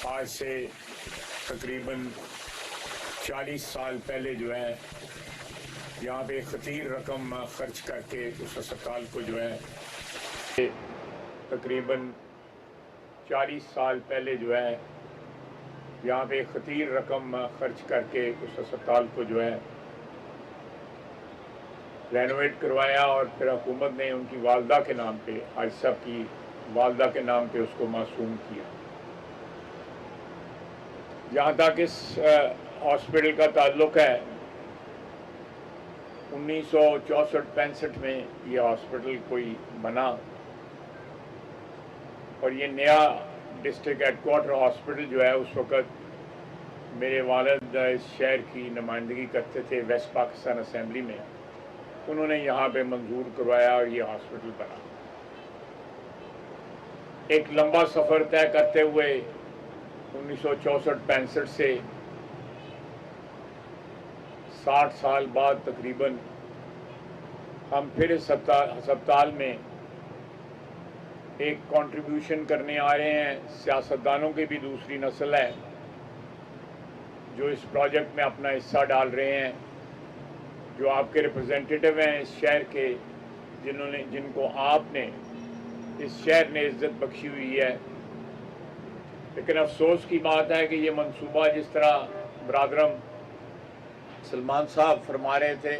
आज से तकरीबन 40 साल पहले जो है यहाँ पे खतीर रकम खर्च करके उस अस्पताल को जो है तकरीबन 40 साल पहले जो है यहाँ पे खतीर रकम खर्च करके उस अस्पताल को जो है रेनोवेट करवाया और फिर हुकूमत ने उनकी वालदा के नाम पे, हाजी साहब की वालदा के नाम पे उसको मासूम किया। जहाँ तक इस हॉस्पिटल का ताल्लुक है, 1964-65 में ये हॉस्पिटल कोई बना और ये नया डिस्ट्रिक्ट हेडक्वार्टर हॉस्पिटल जो है उस वक़्त मेरे वालिद इस शहर की नुमाइंदगी करते थे वेस्ट पाकिस्तान असेंबली में, उन्होंने यहाँ पे मंजूर करवाया और ये हॉस्पिटल बना। एक लंबा सफ़र तय करते हुए 1964-65 से 60 साल बाद तकरीबन हम फिर इस अस्पताल में एक कंट्रीब्यूशन करने आ रहे हैं। सियासतदानों की भी दूसरी नस्ल है जो इस प्रोजेक्ट में अपना हिस्सा डाल रहे हैं, जो आपके रिप्रेजेंटेटिव हैं इस शहर के, जिनको आपने इस शहर ने इज्जत बख्शी हुई है। लेकिन अफसोस की बात है कि ये मंसूबा, जिस तरह बरादरम सलमान साहब फरमा रहे थे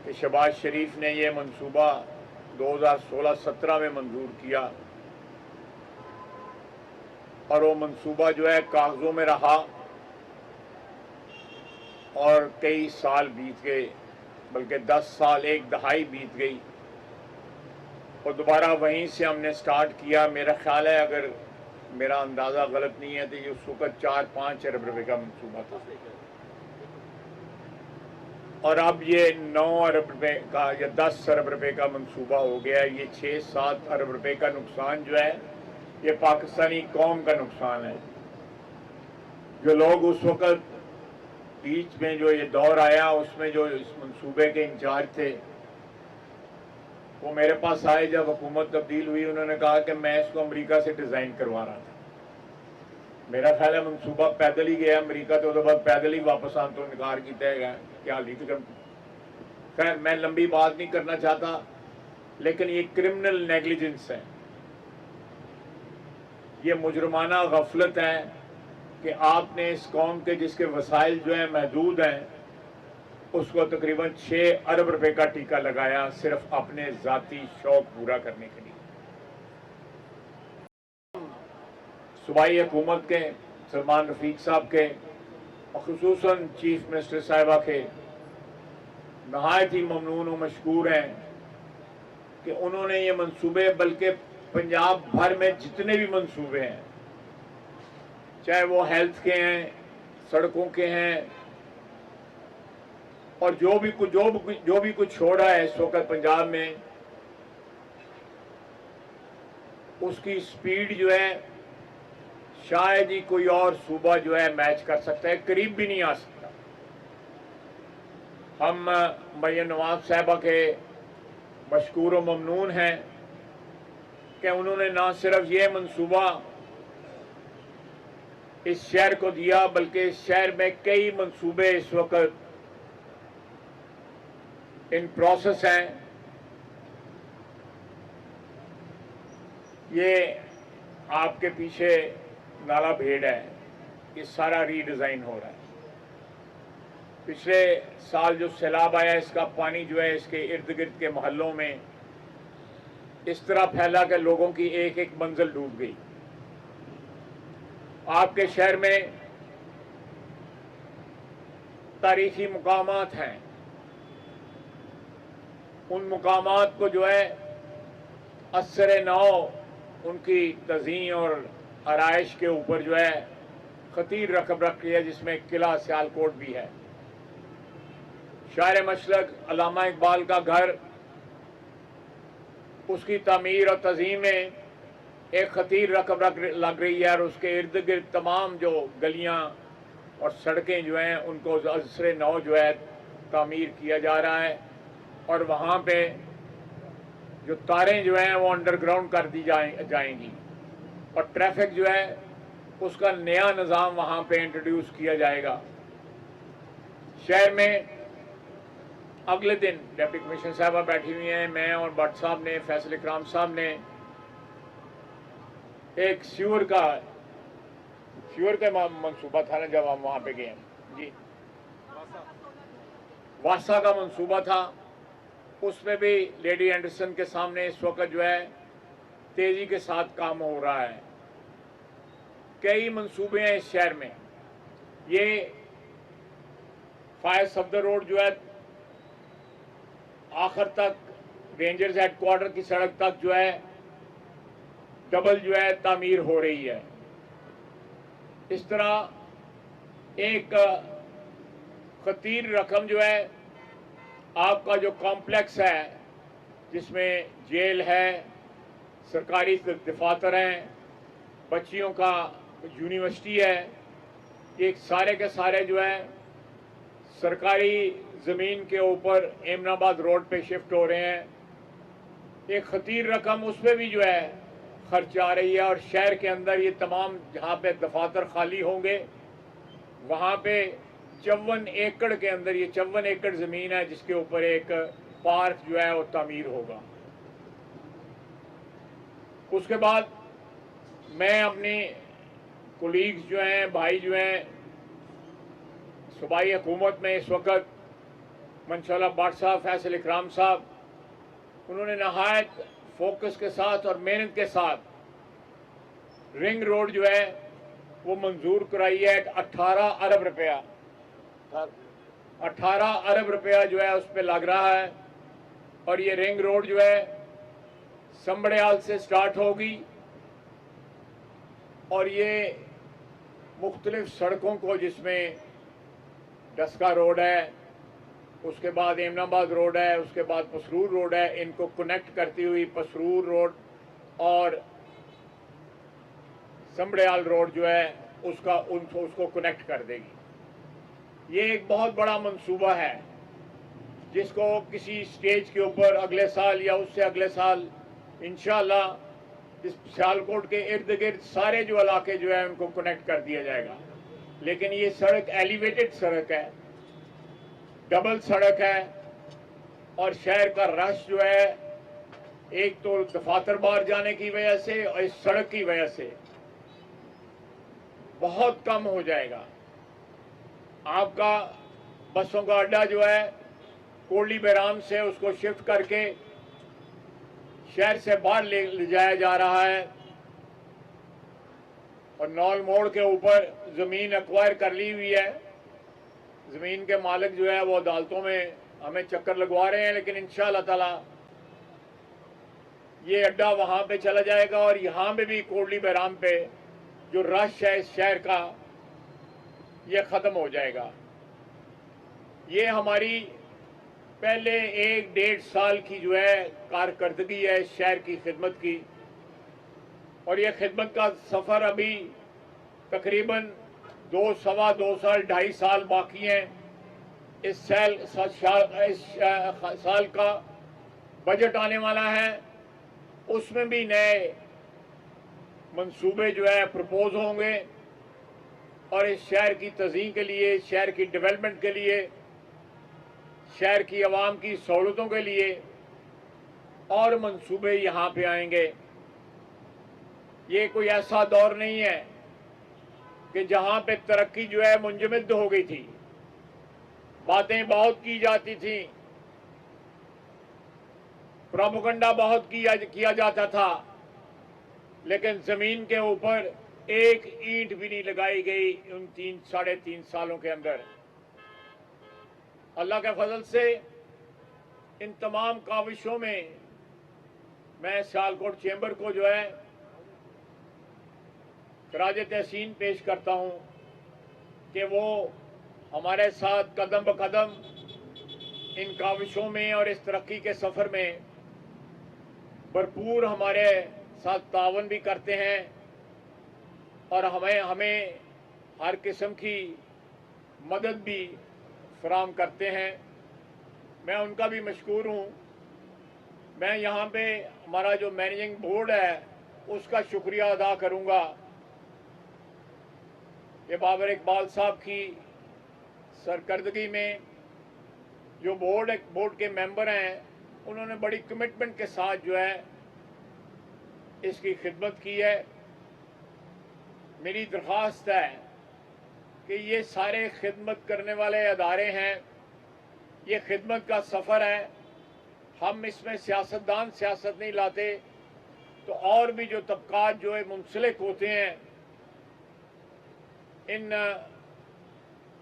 कि शहबाज शरीफ ने ये मंसूबा 2016-17 में मंजूर किया और वो मंसूबा जो है कागजों में रहा और कई साल बीत गए, बल्कि 10 साल, एक दहाई बीत गई और दोबारा वहीं से हमने स्टार्ट किया। मेरा ख्याल है, अगर मेरा अंदाज़ा गलत नहीं है, तो ये उस वक़्त 4-5 अरब रुपए का मंसूबा था और अब ये 9 अरब रुपए का या 10 अरब रुपए का मंसूबा हो गया। ये 6-7 अरब रुपए का नुकसान जो है ये पाकिस्तानी कौम का नुकसान है। जो लोग उस वक़्त बीच में जो ये दौर आया उसमें जो इस मंसूबे के इंचार्ज थे वो मेरे पास आए जब हुकूमत तब्दील हुई। उन्होंने कहा कि मैं इसको अमेरिका से डिज़ाइन करवा रहा था। मेरा ख्याल है मंसूबा पैदल ही गया अमेरिका, तो उसके बाद पैदल ही वापस आने तो इनकार किया गया। क्या लीगल, खैर मैं लंबी बात नहीं करना चाहता, लेकिन ये क्रिमिनल नेग्लिजेंस है, ये मुजरमाना गफलत है कि आपने इस कौम के जिसके वसाइल जो हैं महदूद हैं उसको तकरीबन 6 अरब रुपए का टीका लगाया सिर्फ अपने ज़ाती शौक पूरा करने के लिए। सूबाई हुकूमत के सलमान रफीक साहब के और खुसूसन चीफ मिनिस्टर साहिबा के नहायत ही ममनून व मशकूर हैं कि उन्होंने ये मंसूबे, बल्कि पंजाब भर में जितने भी मंसूबे हैं, चाहे वो हेल्थ के हैं, सड़कों के हैं और जो भी कुछ छोड़ा है इस वक्त पंजाब में, उसकी स्पीड जो है शायद ही कोई और सूबा जो है मैच कर सकता है, करीब भी नहीं आ सकता। हम मरियम नवाज साहिबा के मशकूर व ममनून हैं कि उन्होंने ना सिर्फ ये मंसूबा इस शहर को दिया, बल्कि इस शहर में कई मंसूबे इस वक्त इन प्रोसेस हैं। ये आपके पीछे नाला भेड़ है, ये सारा रीडिज़ाइन हो रहा है। पिछले साल जो सैलाब आया, इसका पानी जो है इसके इर्द गिर्द के मोहल्लों में इस तरह फैला कि लोगों की एक एक मंजिल डूब गई। आपके शहर में तारीखी मुकामात हैं, उन मुकामात को जो है असर नौ उनकी तज़ीन और आराइश के ऊपर जो है खतीर रकम रखी है, जिसमें किला सियालकोट भी है। शायर मशरक अल्लामा इकबाल का घर, उसकी तामीर और तज़ीन में एक खतीर रकम लग रही है और उसके इर्द गिर्द तमाम जो गलियां और सड़कें जो हैं उनको असर नौ जो है तामीर किया जा रहा है और वहाँ पे जो तारें जो हैं वो अंडरग्राउंड कर दी जाएंगी और ट्रैफिक जो है उसका नया निज़ाम वहाँ पे इंट्रोड्यूस किया जाएगा। शहर में अगले दिन डिप्टी कमिश्नर साहबा बैठी हुई हैं, मैं और भट्ट साहब ने, फैसल इकराम साहब ने एक श्योर का मंसूबा था ना, जब हम वहाँ पे गए जी, वासा का मंसूबा था, उसमें भी लेडी एंडरसन के सामने इस वक्त जो है तेजी के साथ काम हो रहा है। कई मंसूबे हैं इस शहर में। ये फायर सफदर रोड जो है आखिर तक रेंजर्स हेडक्वार्टर की सड़क तक जो है डबल जो है तामीर हो रही है। इस तरह एक खतीर रकम जो है आपका जो कॉम्प्लेक्स है, जिसमें जेल है, सरकारी दफातर हैं, बच्चियों का यूनिवर्सिटी है, ये सारे के सारे जो है सरकारी ज़मीन के ऊपर एमनाबाद रोड पे शिफ्ट हो रहे हैं। एक खतीर रकम उस पर भी जो है खर्च आ रही है। और शहर के अंदर ये तमाम जहाँ पे दफातर खाली होंगे वहाँ पे 54 एकड़ के अंदर, ये 54 एकड़ ज़मीन है जिसके ऊपर एक पार्क जो है वो तामीर होगा। उसके बाद मैं अपनी कोलीग्स जो हैं, भाई जो हैं सूबाई हुकूमत में इस वक्त, मंशा भट्ट साहब, फैसल इकराम साहब, उन्होंने नहायत फोकस के साथ और मेहनत के साथ रिंग रोड जो है वो मंजूर कराई है। 18 अरब रुपया 18 अरब रुपया जो है उस पर लग रहा है। और ये रिंग रोड जो है संबड़ियाल से स्टार्ट होगी और ये मुख्तलिफ सड़कों को, जिसमें डस्का रोड है, उसके बाद एमनाबाद रोड है, उसके बाद पसरूर रोड है, इनको कनेक्ट करती हुई पसरूर रोड और संबड़ियाल रोड जो है उसको कनेक्ट कर देगी। ये एक बहुत बड़ा मंसूबा है जिसको किसी स्टेज के ऊपर अगले साल या उससे अगले साल इंशाअल्लाह इस सियालकोट के इर्द गिर्द सारे जो इलाके जो है उनको कनेक्ट कर दिया जाएगा। लेकिन ये सड़क एलिवेटेड सड़क है, डबल सड़क है और शहर का रश जो है एक तो दफातर बाहर जाने की वजह से और इस सड़क की वजह से बहुत कम हो जाएगा। आपका बसों का अड्डा जो है कोटली बैराम से उसको शिफ्ट करके शहर से बाहर ले जाया जा रहा है और नौल मोड़ के ऊपर जमीन एक्वायर कर ली हुई है। जमीन के मालिक जो है वो अदालतों में हमें चक्कर लगवा रहे हैं, लेकिन इंशाअल्लाह ताला ये अड्डा वहां पे चला जाएगा और यहाँ पे भी कोटली बैराम पे जो रश है इस शहर का ये खत्म हो जाएगा। ये हमारी पहले 1-1.5 साल की जो है कारकर्दगी है इस शहर की खिदमत की, और ये खिदमत का सफ़र अभी तकरीबन 2 सवा 2 साल 2.5 साल बाकी हैं। इस साल का बजट आने वाला है, उसमें भी नए मंसूबे जो है प्रपोज होंगे और इस शहर की तज़ीन के लिए, शहर की डेवलपमेंट के लिए, शहर की आवाम की सहूलतों के लिए और मंसूबे यहाँ पे आएंगे। ये कोई ऐसा दौर नहीं है कि जहाँ पे तरक्की जो है मुंजमद हो गई थी, बातें बहुत की जाती थी, प्रोपेगेंडा बहुत किया जाता था, लेकिन जमीन के ऊपर एक ईंट भी नहीं लगाई गई उन 3-3.5 सालों के अंदर। अल्लाह के फजल से इन तमाम काविशों में मैं सियालकोट चैम्बर को जो है खराज तहसीन पेश करता हूँ कि वो हमारे साथ कदम ब कदम इन काविशों में और इस तरक्की के सफ़र में भरपूर हमारे साथ तावन भी करते हैं और हमें हर किस्म की मदद भी फराहम करते हैं। मैं उनका भी मशकूर हूँ। मैं यहाँ पे हमारा जो मैनेजिंग बोर्ड है उसका शुक्रिया अदा करूँगा कि बाबर इकबाल साहब की सरकर्दगी में जो बोर्ड के मेंबर हैं, उन्होंने बड़ी कमिटमेंट के साथ जो है इसकी खिदमत की है। मेरी दरख्वास्त है कि ये सारे खिदमत करने वाले अदारे हैं, ये खिदमत का सफ़र है। हम इसमें सियासतदान सियासत नहीं लाते, तो और भी जो तबकात जो है मुंसलिक होते हैं इन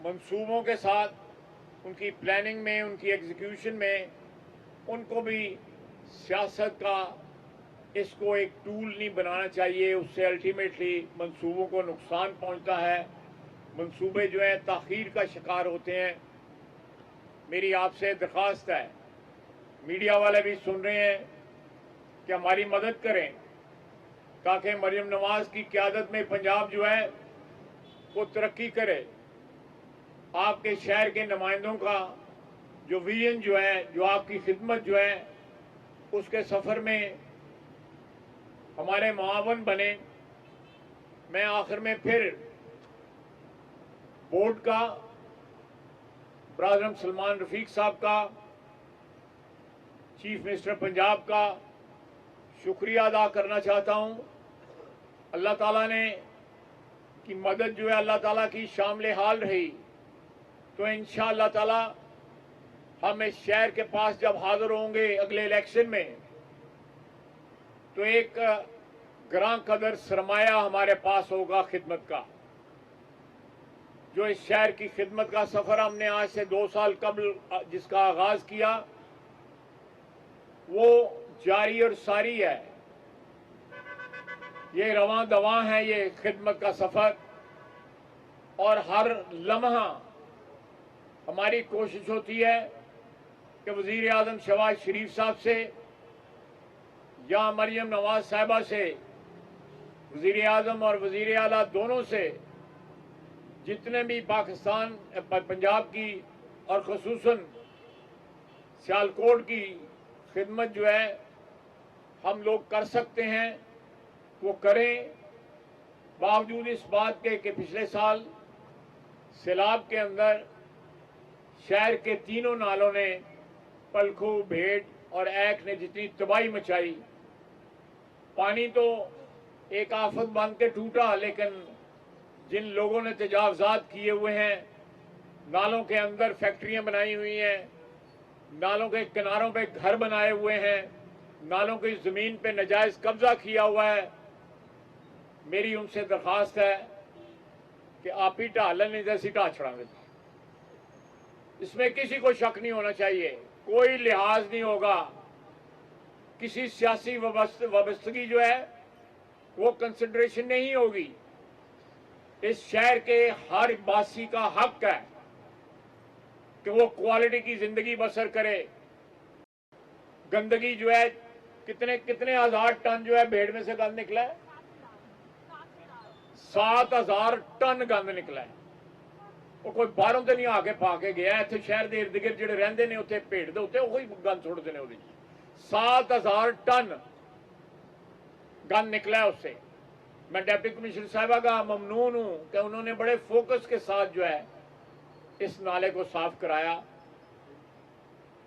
मंसूबों के साथ, उनकी प्लानिंग में, उनकी एग्जीक्यूशन में, उनको भी सियासत का इसको एक टूल नहीं बनाना चाहिए। उससे अल्टीमेटली मंसूबों को नुकसान पहुंचता है, मंसूबे जो है ताख़ीर का शिकार होते हैं। मेरी आपसे दरख्वास्त है, मीडिया वाले भी सुन रहे हैं, कि हमारी मदद करें ताकि मरियम नवाज की क़यादत में पंजाब जो है वो तरक्की करे। आपके शहर के नुमाइंदों का जो विजन जो है, जो आपकी खिदमत जो है, उसके सफ़र में हमारे मुआवन बने। मैं आखिर में फिर बोर्ड का, ब्रादरम सलमान रफीक साहब का, चीफ मिनिस्टर पंजाब का शुक्रिया अदा करना चाहता हूं। अल्लाह ताला ने की मदद जो है अल्लाह ताला की शामिल हाल रही, तो इंशाअल्लाह ताला हम इस शहर के पास जब हाजिर होंगे अगले इलेक्शन में, तो एक ग्रां कदर सरमाया हमारे पास होगा खिदमत का। जो इस शहर की खिदमत का सफ़र हमने आज से 2 साल कबल जिसका आगाज किया, वो जारी और सारी है। ये रवां दवां है ये खिदमत का सफ़र, और हर लम्हा हमारी कोशिश होती है कि वज़ीर आज़म शहबाज शरीफ साहब से या मरियम नवाज साहिबा से, वज़ीर आज़म और वज़ीर आला दोनों से, जितने भी पाकिस्तान पंजाब की और ख़ुसूसन सियालकोट की खिदमत जो है हम लोग कर सकते हैं वो करें। बावजूद इस बात के कि पिछले साल सैलाब के अंदर शहर के तीनों नालों ने, पलखू, भेड़ और ऐक ने जितनी तबाही मचाई, पानी तो एक आफत बन के टूटा, लेकिन जिन लोगों ने तजावजात किए हुए हैं, नालों के अंदर फैक्ट्रियां बनाई हुई हैं, नालों के किनारों पे घर बनाए हुए हैं, नालों की जमीन पे नजायज कब्जा किया हुआ है, मेरी उनसे दरख्वास्त है कि आप ही ढालन नहीं जैसी ढा छड़ांगे। इसमें किसी को शक नहीं होना चाहिए, कोई लिहाज नहीं होगा, किसी सियासी वाबस्तगी जो है वो कंसिडरेशन नहीं होगी। इस शहर के हर बासी का हक है कि वो क्वालिटी की जिंदगी बसर करे। गंदगी जो है, कितने हजार टन जो है भेड़ में से गंद निकला है, 7000 टन गंद निकला है। वो कोई बाहरों तो नहीं आके पा के गया, इतने शहर के इर्द गिर्द जो रहिंदे ने उत्थे भेड़ दे उत्ते वही गंद सुटते हैं। 7000 टन गंद निकला है उससे। मैं डिप्टी कमिश्नर साहिबा का ममनून हूं कि उन्होंने बड़े फोकस के साथ जो है इस नाले को साफ कराया,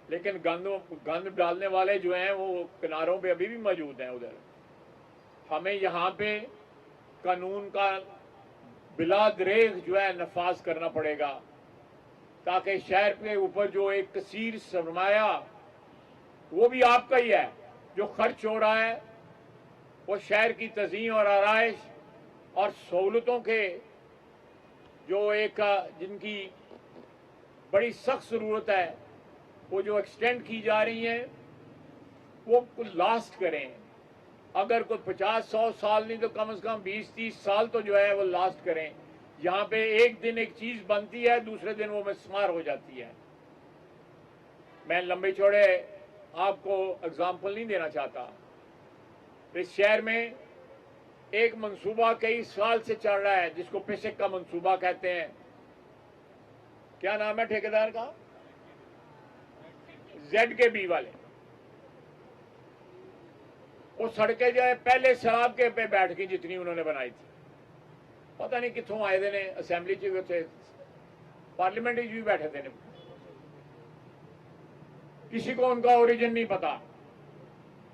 लेकिन गंद डालने वाले जो हैं वो किनारों पे अभी भी मौजूद हैं। उधर हमें यहाँ पे कानून का बिला दरेग जो है नफाज करना पड़ेगा, ताकि शहर के ऊपर जो एक कसीर सरमाया वो भी आपका ही है, जो खर्च हो रहा है वो शहर की तज़ीन और आराइश और सहूलतों के जो एक जिनकी बड़ी सख्त ज़रूरत है, वो जो एक्सटेंड की जा रही हैं वो लास्ट करें। अगर कोई 50-100 साल नहीं तो कम से कम 20-30 साल तो जो है वो लास्ट करें। यहाँ पे एक दिन एक चीज़ बनती है, दूसरे दिन वो मिस्मार हो जाती है। मैं लंबे चौड़े आपको एग्जाम्पल नहीं देना चाहता। इस शहर में एक मंसूबा कई साल से चल रहा है जिसको पेशक का मंसूबा कहते हैं। क्या नाम है ठेकेदार का? ZKB वाले। वो सड़कें जो है पहले शराब के पे बैठ गई जितनी उन्होंने बनाई थी। पता नहीं कितों आए दे ने, असैम्बली च उत्थे पार्लियामेंट भी बैठे थे ने, किसी को उनका ओरिजिन नहीं पता,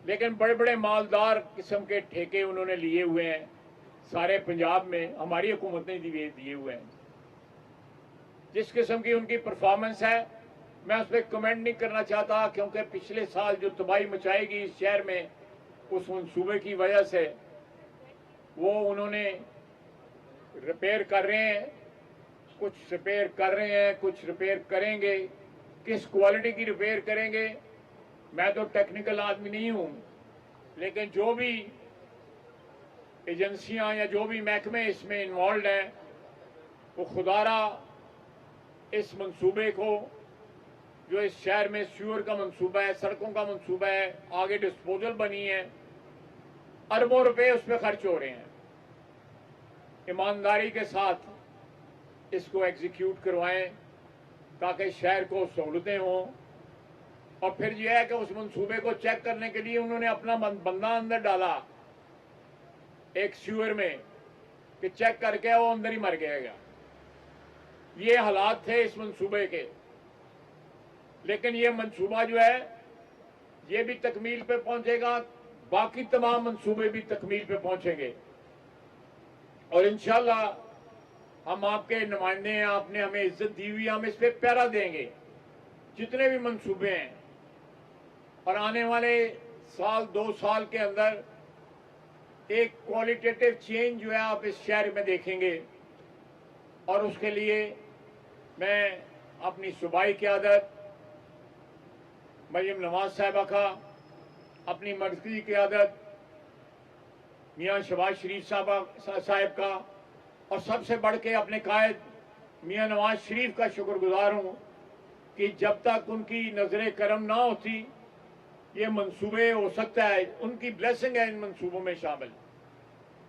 लेकिन बड़े बड़े मालदार किस्म के ठेके उन्होंने लिए हुए हैं सारे पंजाब में, हमारी हुकूमत ने दिए हुए हैं। जिस किस्म की उनकी परफॉर्मेंस है, मैं उस पर कमेंट नहीं करना चाहता, क्योंकि पिछले साल जो तबाही मचाएगी इस शहर में उस मंसूबे की वजह से, वो उन्होंने रिपेयर कर रहे हैं, कुछ रिपेयर कर रहे हैं, कुछ रिपेयर करेंगे। किस क्वालिटी की रिपेयर करेंगे, मैं तो टेक्निकल आदमी नहीं हूं, लेकिन जो भी एजेंसियां या जो भी महकमे इसमें इन्वॉल्व हैं, वो खुदारा इस मंसूबे को, जो इस शहर में सीवर का मंसूबा है, सड़कों का मंसूबा है, आगे डिस्पोजल बनी है, अरबों रुपए उस पर खर्च हो रहे हैं, ईमानदारी के साथ इसको एग्जीक्यूट करवाएं ताकि शहर को सहूलतें हों। और फिर यह है कि उस मंसूबे को चेक करने के लिए उन्होंने अपना बंदा अंदर डाला एक सीवर में कि चेक करके वो अंदर ही मर गएगा। ये हालात थे इस मंसूबे के, लेकिन ये मंसूबा जो है ये भी तकमील पे पहुंचेगा, बाकी तमाम मंसूबे भी तकमील पे पहुंचेंगे और इंशाल्लाह हम आपके नुमाइंदे हैं, आपने हमें इज्जत दी हुई, हम इस पे पहरा देंगे जितने भी मंसूबे हैं। और आने वाले साल 2 साल के अंदर एक क्वालिटेटिव चेंज जो है आप इस शहर में देखेंगे। और उसके लिए मैं अपनी सूबाई क़यादत मरियम नवाज साहिबा का, अपनी मरकज़ी क़यादत मियाँ शहबाज शरीफ साहब का, और सबसे बढ़ के अपने कायद मियाँ नवाज शरीफ का शुक्रगुजार हूँ कि जब तक उनकी नजर करम ना होती ये मंसूबे, हो सकता है उनकी ब्लेसिंग है इन मंसूबों में शामिल।